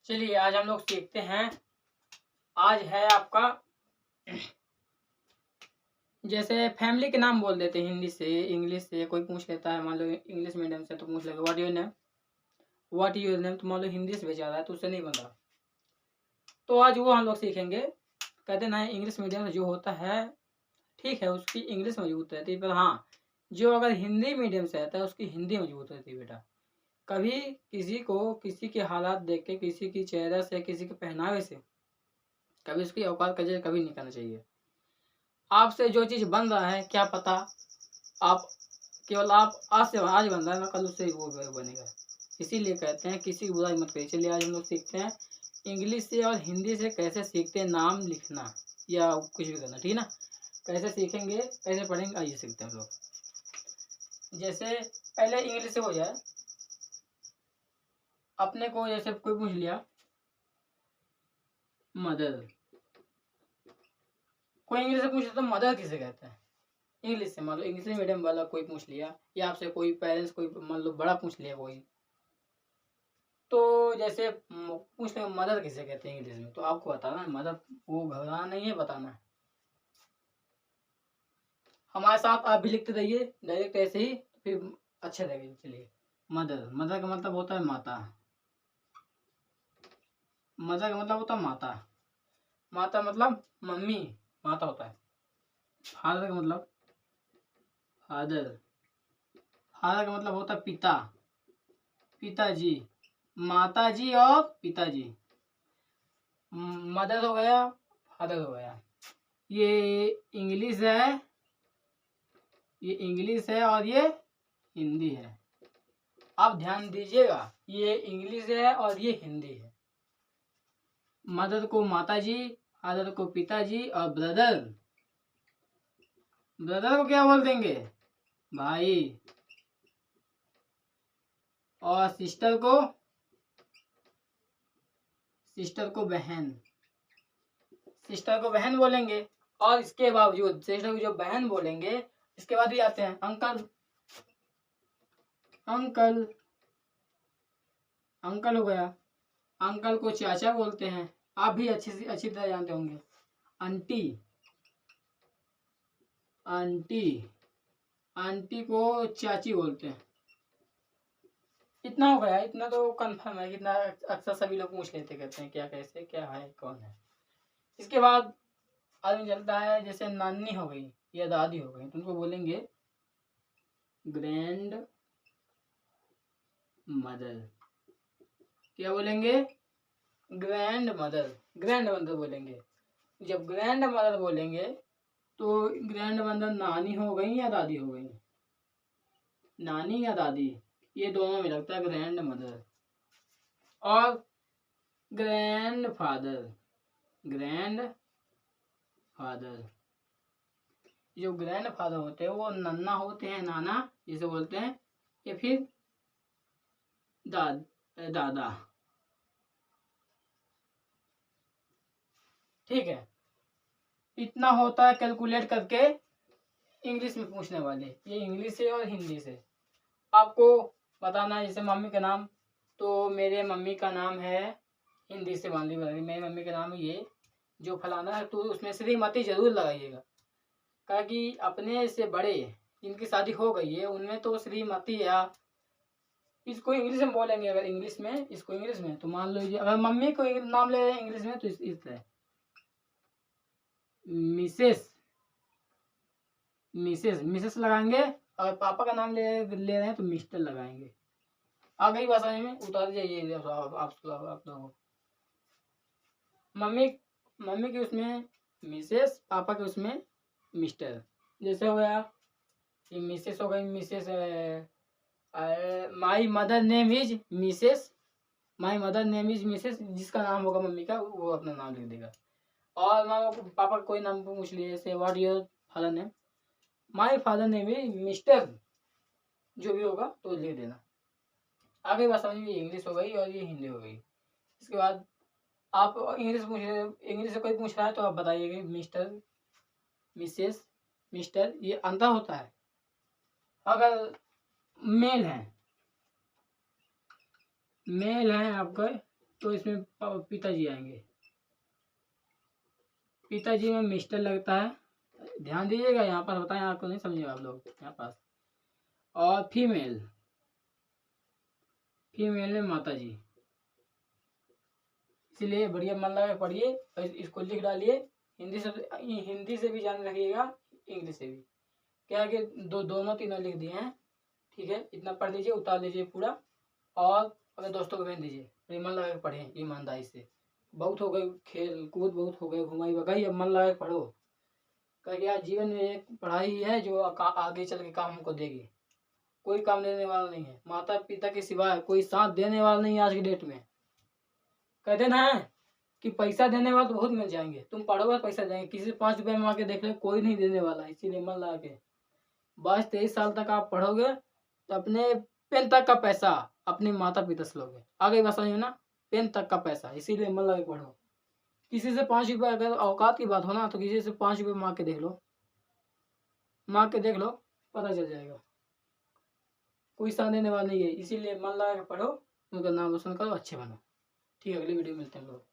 चलिए आज हम लोग सीखते हैं। आज है आपका जैसे फैमिली के नाम बोल देते हैं हिंदी से इंग्लिश से। कोई पूछ लेता है, मान लो इंग्लिश मीडियम से तो पूछ लेगा what your name, what your name. तो मान लो हिंदी से भेजा रहा है तो उससे नहीं बन रहा, तो आज वो हम लोग सीखेंगे। कहते ना इंग्लिश मीडियम से जो होता है ठीक है, उसकी इंग्लिश मजबूत रहती है, पर हाँ जो अगर हिंदी मीडियम से आता है उसकी हिंदी मजबूत रहती है। बेटा कभी किसी को किसी के हालात देख के, किसी की चेहरा से, किसी के पहनावे से कभी उसकी औकात का जज कभी नहीं करना चाहिए। आपसे जो चीज़ बन रहा है क्या पता आप केवल आप आज से आज बन रहा है ना, कल उससे वो बनेगा। इसीलिए कहते हैं किसी की बुराई मत करिए। चलिए आज हम लोग सीखते हैं इंग्लिश से और हिंदी से कैसे सीखते हैं नाम लिखना या कुछ भी करना, ठीक है ना। कैसे सीखेंगे, कैसे पढ़ेंगे, आइए सीखते हैं हम लोग। जैसे पहले इंग्लिश से हो जाए, अपने को जैसे कोई पूछ लिया मदर, कोई इंग्लिश से पूछे तो मदर किसे कहते हैं इंग्लिश से। मान लो इंग्लिश मीडियम वाला कोई पूछ लिया या आपसे कोई पेरेंट्स कोई मान लो बड़ा पूछ लिया कोई, तो जैसे पूछ ले मदर किसे कहते हैं इंग्लिश में, तो आपको बताना है मदर। वो घबराना नहीं है, बताना है। हमारे साथ आप भी लिखते रहिए डायरेक्ट ऐसे ही, फिर अच्छा लगेगा। चलिए मदर, मदर का मतलब होता है माता। मदर का मतलब होता है माता। माता मतलब मम्मी, माता होता है। फादर का मतलब फादर, फादर का मतलब होता है पिता, पिताजी। माताजी और पिताजी, मदर हो गया, फादर हो गया। ये इंग्लिश है, ये इंग्लिश है और ये हिंदी है। आप ध्यान दीजिएगा, ये इंग्लिश है और ये हिंदी है। मदर को माताजी, फादर को पिताजी, और ब्रदर, ब्रदर को क्या बोल देंगे, भाई। और सिस्टर को बहन, सिस्टर को बहन बोलेंगे। और इसके बावजूद सिस्टर को जो बहन बोलेंगे, इसके बाद भी आते हैं अंकल, अंकल, अंकल हो गया। अंकल को चाचा बोलते हैं, आप भी अच्छी तरह जानते होंगे। आंटी, आंटी, आंटी को चाची बोलते हैं। इतना हो गया, इतना तो कंफर्म है। कितना अक्सर सभी लोग पूछ लेते, कहते हैं क्या कैसे क्या है कौन है। इसके बाद आदमी चलता है, जैसे नानी हो गई या दादी हो गई तो उनको बोलेंगे ग्रैंड मदर। क्या बोलेंगे, ग्रैंड मदर, ग्रैंड मदर बोलेंगे। जब ग्रैंड मदर बोलेंगे तो ग्रैंड मदर नानी हो गई या दादी हो गई, नानी या दादी, ये दोनों में लगता है ग्रैंड मदर। और ग्रैंड फादर, ग्रैंड फादर, जो ग्रैंड फादर होते हैं वो नन्ना होते हैं, नाना जिसे बोलते हैं, या फिर दादा। ठीक है, इतना होता है कैलकुलेट करके इंग्लिश में पूछने वाले। ये इंग्लिश से और हिंदी से आपको बताना है। जैसे मम्मी का नाम, तो मेरे मम्मी का नाम है, हिंदी से मान ली मेरी मम्मी का नाम है ये, जो फलाना है, तो उसमें श्रीमती जरूर लगाइएगा। ताकि अपने से बड़े जिनकी शादी हो गई है उनमें तो श्रीमती या इसको इंग्लिश में बोलेंगे। अगर इंग्लिश में इसको इंग्लिश में, तो मान लीजिए अगर मम्मी को नाम ले रहे हैं इंग्लिश में तो इस तरह मिसेस, मिसेस, मिसेस लगाएंगे। और पापा का नाम ले रहे हैं तो मिस्टर लगाएंगे। आ गई बात समझ में, उतार जाइए आप लोगों। मम्मी, मम्मी के उसमें मिसेस, पापा के उसमें मिस्टर। जैसे हो गया ये मिसेस हो गई, Mrs my mother name is Mrs, my mother name is Mrs. जिसका नाम होगा मम्मी का वो अपना नाम लिख देगा। और मामा को पापा का कोई नाम पूछ लिए, जैसे what your father name, my father name is mister, जो भी होगा तो लिख देना। आगे बात समझ में, इंग्लिश हो गई और ये हिंदी हो गई। इसके बाद आप इंग्लिश पूछ रहे, इंग्लिश से कोई पूछ रहा है तो आप बताइएगा मिस्टर, मिसेस, मिस्टर, ये अंतर होता है। अगर मेल है, मेल है आपका तो इसमें पिताजी आएंगे। पिताजी में मिस्टर लगता है, ध्यान दीजिएगा यहाँ पर, बताएं आपको नहीं समझेगा आप लोग यहाँ पास। और फीमेल, फीमेल में माता जी। इसलिए बढ़िया मन लगा के पढ़िए और इसको लिख डालिए। हिंदी से भी जान रखिएगा, इंग्लिश से भी। क्या है कि दोनों तीनों लिख दिए हैं, ठीक है। इतना पढ़ लीजिए, उतार लीजिए पूरा, और अपने दोस्तों को भेज दीजिए। मन लगा के पढ़ें ईमानदारी से। बहुत हो गए खेल कूद, बहुत हो गए घुमाई भगाई, अब मन लगा के पढ़ो। क्योंकि यार जीवन में एक पढ़ाई है जो आगे चल के काम हमको देगी। कोई काम देने वाला नहीं है, माता पिता के सिवाय कोई साथ देने वाला नहीं है आज की डेट में। कहते ना है कि पैसा देने वाला तो बहुत मिल जाएंगे, तुम पढ़ोगे पैसा देंगे, किसी से 5 रुपये मांग के देख ले, कोई नहीं देने वाला। इसीलिए मन लगा के 22-23 साल तक आप पढ़ोगे तो अपने पेन तक का पैसा अपने माता पिता से लोगे। आगे बस ना, पेन तक का पैसा। इसीलिए मन लगा के पढ़ो। किसी से 5 रुपये, अगर औकात की बात हो ना, तो किसी से 5 रुपये मांग के देख लो, मांग के देख लो, पता चल जाएगा। कोई साथ देने वाला नहीं है। इसीलिए मन लगा के पढ़ो, उनका नाम रोशन करो, अच्छे बनो। ठीक है, अगली वीडियो में मिलते हैं हम लोग।